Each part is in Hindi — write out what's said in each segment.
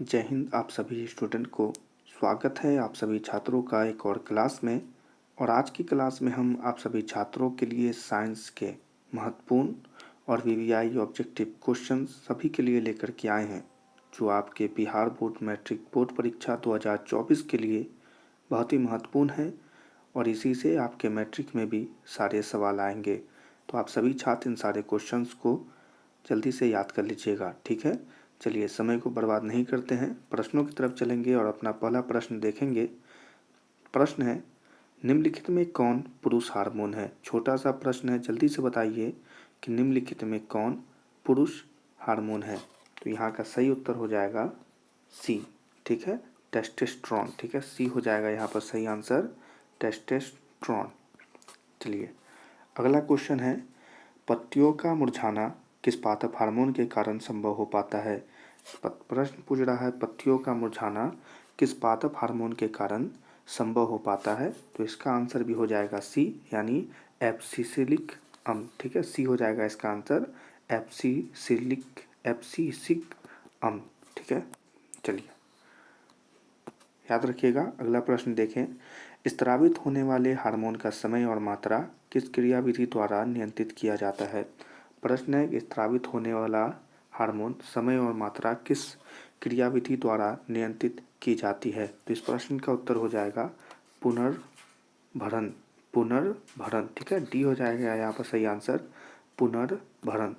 जय हिंद। आप सभी स्टूडेंट को स्वागत है आप सभी छात्रों का एक और क्लास में। और आज की क्लास में हम आप सभी छात्रों के लिए साइंस के महत्वपूर्ण और वीवीआई ऑब्जेक्टिव क्वेश्चन सभी के लिए लेकर के आए हैं, जो आपके बिहार बोर्ड मैट्रिक बोर्ड परीक्षा 2024 के लिए बहुत ही महत्वपूर्ण है। और इसी से आपके मैट्रिक में भी सारे सवाल आएंगे। तो आप सभी छात्र इन सारे क्वेश्चंस को जल्दी से याद कर लीजिएगा, ठीक है। चलिए समय को बर्बाद नहीं करते हैं, प्रश्नों की तरफ चलेंगे और अपना पहला प्रश्न देखेंगे। प्रश्न है, निम्नलिखित में कौन पुरुष हार्मोन है। छोटा सा प्रश्न है, जल्दी से बताइए कि निम्नलिखित में कौन पुरुष हार्मोन है। तो यहाँ का सही उत्तर हो जाएगा सी, ठीक है, टेस्टोस्टेरोन। ठीक है, सी हो जाएगा यहाँ पर सही आंसर, टेस्टोस्टेरोन। चलिए अगला क्वेश्चन है, पत्तियों का मुरझाना किस पादप हार्मोन के कारण संभव हो पाता है। प्रश्न पूछ रहा है, पत्तियों का मुरझाना किस पादप हार्मोन के कारण संभव हो पाता है। तो इसका आंसर भी हो जाएगा सी, यानी एब्सिसिलिक अम्ल। ठीक है, सी हो जाएगा इसका आंसर, एब्सिसिक अम्ल। ठीक है, चलिए याद रखिएगा। अगला प्रश्न देखें, स्रावित होने वाले हार्मोन का समय और मात्रा किस क्रियाविधि द्वारा नियंत्रित किया जाता है। प्रश्न है, स्रावित होने वाला हार्मोन समय और मात्रा किस क्रियाविधि द्वारा नियंत्रित की जाती है। तो इस प्रश्न का उत्तर हो जाएगा पुनर्भरण। पुनर्भरण, ठीक है, डी हो जाएगा यहाँ पर सही आंसर, पुनर्भरण।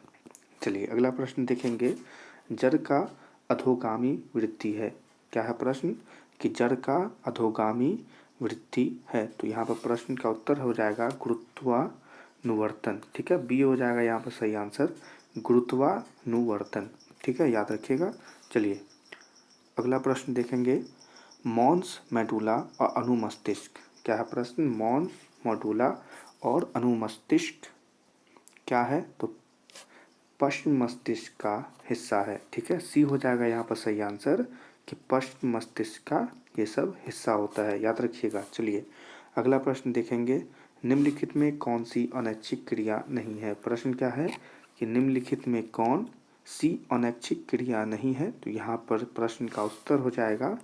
चलिए अगला प्रश्न देखेंगे, जड़ का अधोगामी वृद्धि है। क्या है प्रश्न कि जड़ का अधोगामी वृद्धि है। तो यहाँ पर प्रश्न का उत्तर हो जाएगा गुरुत्वानुवर्तन। ठीक है, बी हो जाएगा यहाँ पर सही आंसर, गुरुत्वानुवर्तन। ठीक है, याद रखिएगा। चलिए अगला प्रश्न देखेंगे, मॉन्स मेडुला और अनुमस्तिष्क। क्या है प्रश्न, मॉन्स मेडुला और अनुमस्तिष्क क्या है। तो पश्चिम मस्तिष्क का हिस्सा है। ठीक है, सी हो जाएगा यहाँ पर सही आंसर कि पश्चिम मस्तिष्क का ये सब हिस्सा होता है, याद रखिएगा। चलिए अगला प्रश्न देखेंगे, निम्नलिखित में कौन सी अनैच्छिक क्रिया नहीं है। प्रश्न क्या है कि निम्नलिखित में कौन सी अनैच्छिक क्रिया नहीं है। तो यहाँ पर प्रश्न का उत्तर हो जाएगा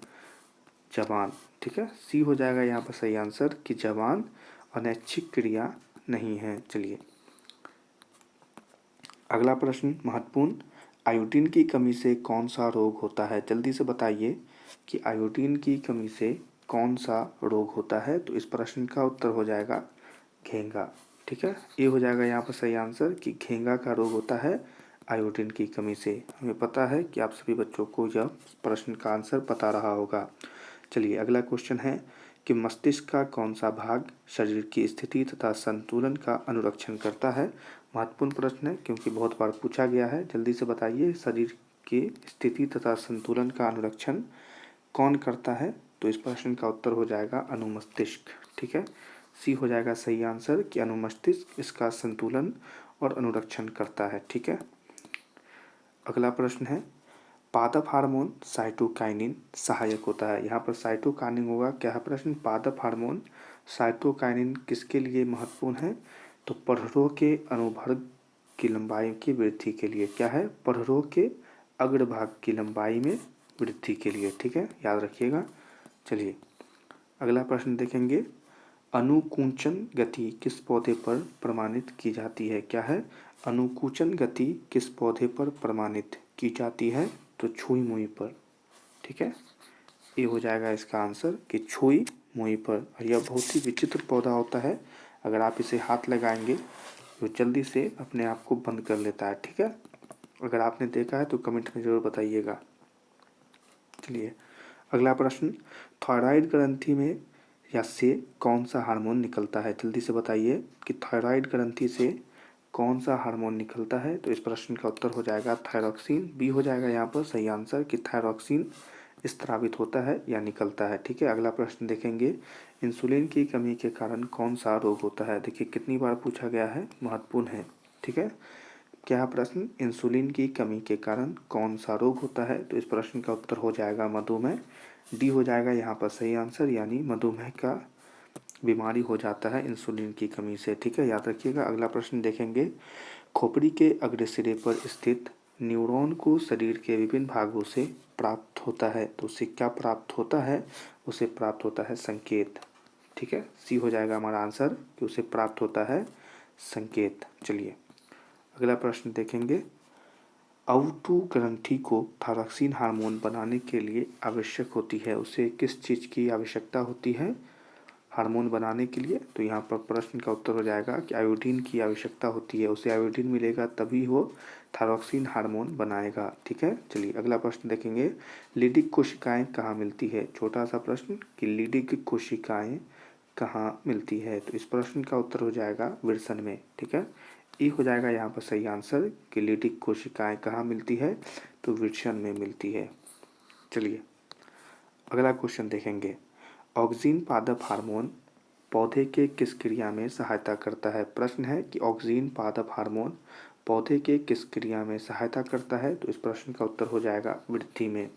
जबान। ठीक है, सी हो जाएगा यहाँ पर सही आंसर कि जबान अनैच्छिक क्रिया नहीं है। चलिए अगला प्रश्न महत्वपूर्ण, आयोडीन की कमी से कौन सा रोग होता है। जल्दी से बताइए कि आयोडीन की कमी से कौन सा रोग होता है। तो इस प्रश्न का उत्तर हो जाएगा घेंगा। ठीक है, ये हो जाएगा यहाँ पर सही आंसर कि घेंगा का रोग होता है आयोडीन की कमी से। हमें पता है कि आप सभी बच्चों को यह प्रश्न का आंसर पता रहा होगा। चलिए अगला क्वेश्चन है कि मस्तिष्क का कौन सा भाग शरीर की स्थिति तथा संतुलन का अनुरक्षण करता है। महत्वपूर्ण प्रश्न है क्योंकि बहुत बार पूछा गया है। जल्दी से बताइए, शरीर की स्थिति तथा संतुलन का अनुरक्षण कौन करता है। तो इस प्रश्न का उत्तर हो जाएगा अनुमस्तिष्क। ठीक है, सी हो जाएगा सही आंसर कि अनुमस्तिष्क इसका संतुलन और अनुरक्षण करता है। ठीक है, अगला प्रश्न है, पादप हार्मोन साइटोकाइनिन सहायक होता है। यहाँ पर साइटोकाइनिन होगा। क्या है प्रश्न, पादप हार्मोन साइटोकाइनिन किसके लिए महत्वपूर्ण है। तो पढ़रों के अनुभाग की लंबाई की वृद्धि के लिए। क्या है, पढ़रों के अग्रभाग की लंबाई में वृद्धि के लिए। ठीक है, याद रखिएगा। चलिए अगला प्रश्न देखेंगे, अनुकूचन गति किस पौधे पर प्रमाणित की जाती है। क्या है, अनुकूचन गति किस पौधे पर प्रमाणित की जाती है। तो छुई मुई पर। ठीक है, ये हो जाएगा इसका आंसर कि छुई मुई पर। और यह बहुत ही विचित्र पौधा होता है, अगर आप इसे हाथ लगाएंगे तो जल्दी से अपने आप को बंद कर लेता है। ठीक है, अगर आपने देखा है तो कमेंट में ज़रूर बताइएगा। चलिए अगला प्रश्न, थायराइड ग्रंथि में या से कौन सा हार्मोन निकलता है। जल्दी से बताइए कि थायराइड ग्रंथि से कौन सा हार्मोन निकलता है। तो इस प्रश्न का उत्तर हो जाएगा थायरॉक्सिन। बी हो जाएगा यहाँ पर सही आंसर कि थायरॉक्सिन स्रावित होता है या निकलता है। ठीक है, अगला प्रश्न देखेंगे, इंसुलिन की कमी के कारण कौन सा रोग होता है। देखिए कितनी बार पूछा गया है, महत्वपूर्ण है। ठीक है, क्या प्रश्न, इंसुलिन की कमी के कारण कौन सा रोग होता है। तो इस प्रश्न का उत्तर हो जाएगा मधुमेह। डी हो जाएगा यहाँ पर सही आंसर, यानी मधुमेह का बीमारी हो जाता है इंसुलिन की कमी से। ठीक है, याद रखिएगा। अगला प्रश्न देखेंगे, खोपड़ी के अग्र सिरे पर स्थित न्यूरॉन को शरीर के विभिन्न भागों से प्राप्त होता है, तो उससे क्या प्राप्त होता है, उसे प्राप्त होता है संकेत। ठीक है, सी हो जाएगा हमारा आंसर कि उसे प्राप्त होता है संकेत। चलिए अगला प्रश्न देखेंगे। अवटु ग्रंथि को थायरॉक्सिन हार्मोन बनाने के लिए आवश्यक होती है, उसे किस चीज़ की आवश्यकता होती है हार्मोन बनाने के लिए? तो यहाँ पर प्रश्न का उत्तर हो जाएगा कि आयोडीन की आवश्यकता होती है, उसे आयोडीन मिलेगा तभी वो थायरॉक्सिन हार्मोन बनाएगा। ठीक है, चलिए अगला प्रश्न देखेंगे। लीडिक कोशिकाएं कहाँ मिलती है? छोटा सा प्रश्न कि लीडिक कोशिकाएं कहाँ मिलती है, तो इस प्रश्न का उत्तर हो जाएगा विरसन में। ठीक है, ये हो जाएगा यहाँ पर सही आंसर कि लीडिक कोशिकाएं कहाँ मिलती है, तो विरसन में मिलती है। चलिए अगला क्वेश्चन देखेंगे। ऑक्सीन पादप हार्मोन पौधे के किस क्रिया में सहायता करता है? प्रश्न है कि ऑक्सीन पादप हार्मोन पौधे के किस क्रिया में सहायता करता है, तो इस प्रश्न का उत्तर हो जाएगा वृद्धि में।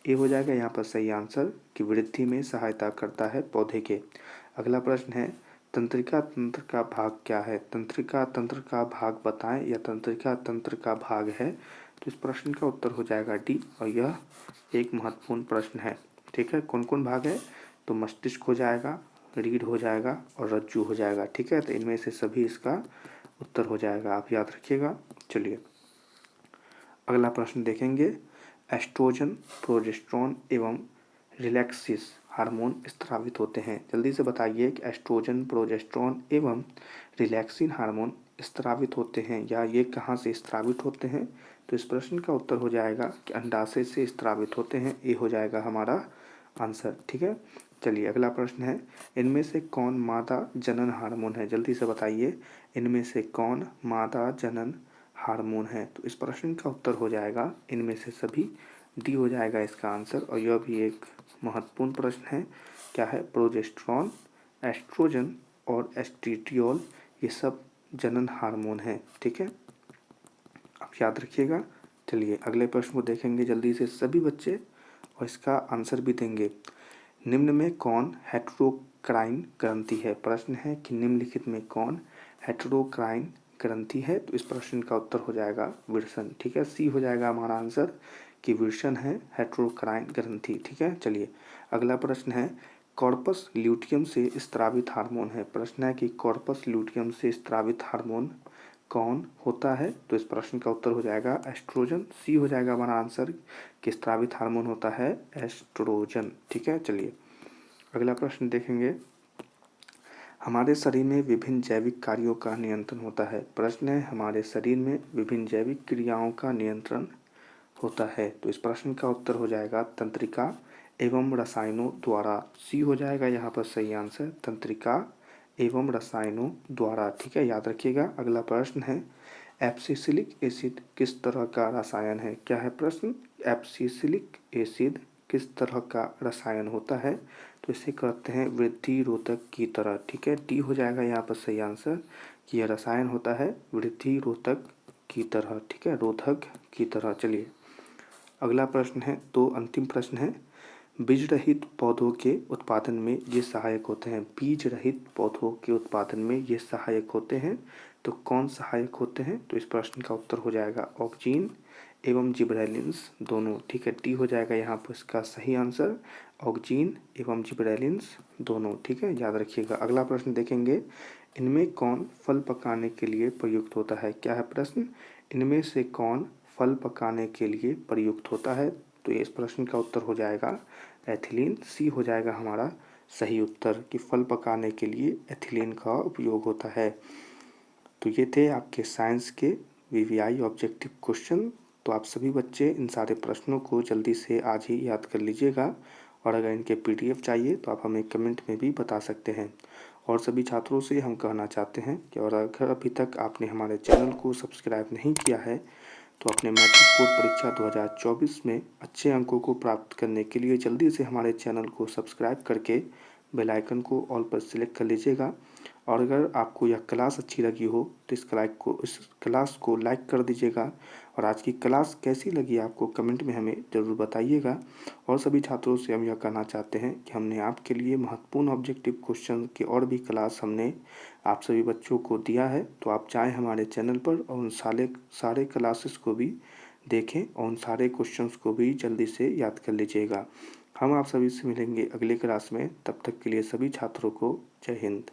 ये हो जाएगा यहाँ पर सही आंसर कि वृद्धि में सहायता करता है पौधे के। अगला प्रश्न है तंत्रिका तंत्र का भाग क्या है? तंत्रिका तंत्र का भाग बताएं या तंत्रिका तंत्र का भाग है, तो इस प्रश्न का उत्तर हो जाएगा डी, और यह एक महत्वपूर्ण प्रश्न है। ठीक है, कौन कौन भाग है? तो मस्तिष्क हो जाएगा, रीढ़ हो जाएगा और रज्जु हो जाएगा। ठीक है, तो इनमें से सभी इसका उत्तर हो जाएगा, आप याद रखिएगा। चलिए अगला प्रश्न देखेंगे। एस्ट्रोजन, प्रोजेस्टेरोन एवं रिलैक्सिस हार्मोन स्रावित होते हैं। जल्दी से बताइए कि एस्ट्रोजन, प्रोजेस्टेरोन एवं रिलैक्सिन हार्मोन स्रावित होते हैं या ये कहाँ से स्रावित होते हैं, तो इस प्रश्न का उत्तर हो जाएगा कि अंडाशय से स्रावित होते हैं। ये हो जाएगा हमारा आंसर। ठीक है, चलिए अगला प्रश्न है। इनमें से कौन मादा जनन हार्मोन है? जल्दी से बताइए, इनमें से कौन मादा जनन हार्मोन है, तो इस प्रश्न का उत्तर हो जाएगा इनमें से सभी, डी हो जाएगा इसका आंसर। और यह भी एक महत्वपूर्ण प्रश्न है। क्या है? प्रोजेस्टेरोन, एस्ट्रोजन और एस्ट्रेडियोल, ये सब जनन हार्मोन है। ठीक है, आप याद रखिएगा। चलिए अगले प्रश्न को देखेंगे जल्दी से सभी बच्चे, और इसका आंसर भी देंगे। निम्न में कौन हेटेरोक्राइन ग्रंथि है? प्रश्न है कि निम्नलिखित में कौन हेटेरोक्राइन ग्रंथि है, तो इस प्रश्न का उत्तर हो जाएगा विल्सन। ठीक है, सी हो जाएगा हमारा आंसर कि विल्सन है हेटेरोक्राइन ग्रंथि। ठीक है, चलिए अगला प्रश्न है। कॉर्पस ल्यूटियम से स्रावित हार्मोन है। प्रश्न है कि कॉर्पस ल्यूटियम से स्रावित हार्मोन कौन होता है, तो इस प्रश्न का उत्तर हो जाएगा एस्ट्रोजन। सी हो जाएगा हमारा आंसर कि स्रावित हार्मोन होता है एस्ट्रोजन। ठीक है, चलिए अगला प्रश्न देखेंगे। हमारे शरीर में विभिन्न जैविक कार्यों का नियंत्रण होता है। प्रश्न है हमारे शरीर में विभिन्न जैविक क्रियाओं का नियंत्रण होता है, तो इस प्रश्न का उत्तर हो जाएगा तंत्रिका एवं रसायनों द्वारा। सी हो जाएगा यहाँ पर सही आंसर, तंत्रिका एवं रसायनों द्वारा। ठीक है, याद रखिएगा। अगला प्रश्न है। एब्सिसिलिक एसिड किस तरह का रसायन है? क्या है प्रश्न? एब्सिसिलिक एसिड किस तरह का रसायन होता है, तो इसे कहते हैं वृद्धि रोधक की तरह। ठीक है, डी हो जाएगा यहाँ पर सही आंसर कि यह रसायन होता है वृद्धि रोधक की तरह। ठीक है, रोधक की तरह। चलिए अगला प्रश्न है, तो अंतिम प्रश्न है। बीज रहित पौधों के उत्पादन में ये सहायक होते हैं। बीज रहित पौधों के उत्पादन में ये सहायक होते हैं, तो कौन सहायक होते हैं, तो इस प्रश्न का उत्तर हो जाएगा ऑक्जीन एवं जिबरेलिन्स दोनों। ठीक है, टी हो जाएगा यहाँ पर इसका सही आंसर, ऑक्जीन एवं जिबरेलिन्स दोनों। ठीक है, याद रखिएगा। अगला प्रश्न देखेंगे। इनमें कौन फल पकाने के लिए प्रयुक्त होता है? क्या है प्रश्न? इनमें से कौन फल पकाने के लिए प्रयुक्त होता है, तो इस प्रश्न का उत्तर हो जाएगा एथिलीन। सी हो जाएगा हमारा सही उत्तर कि फल पकाने के लिए एथिलीन का उपयोग होता है। तो ये थे आपके साइंस के वीवीआई ऑब्जेक्टिव क्वेश्चन। तो आप सभी बच्चे इन सारे प्रश्नों को जल्दी से आज ही याद कर लीजिएगा, और अगर इनके पीडीएफ चाहिए तो आप हमें कमेंट में भी बता सकते हैं। और सभी छात्रों से हम कहना चाहते हैं कि और अगर अभी तक आपने हमारे चैनल को सब्सक्राइब नहीं किया है, तो अपने मैट्रिक बोर्ड परीक्षा 2024 में अच्छे अंकों को प्राप्त करने के लिए जल्दी से हमारे चैनल को सब्सक्राइब करके बेल आइकन को ऑल पर सिलेक्ट कर लीजिएगा। और अगर आपको यह क्लास अच्छी लगी हो तो इस क्लास को लाइक कर दीजिएगा। और आज की क्लास कैसी लगी आपको कमेंट में हमें ज़रूर बताइएगा। और सभी छात्रों से हम यह कहना चाहते हैं कि हमने आपके लिए महत्वपूर्ण ऑब्जेक्टिव क्वेश्चन की और भी क्लास हमने आप सभी बच्चों को दिया है, तो आप चाहें हमारे चैनल पर और उन सारे क्लासेस को भी देखें और उन सारे क्वेश्चंस को भी जल्दी से याद कर लीजिएगा। हम आप सभी से मिलेंगे अगले क्लास में, तब तक के लिए सभी छात्रों को जय हिंद।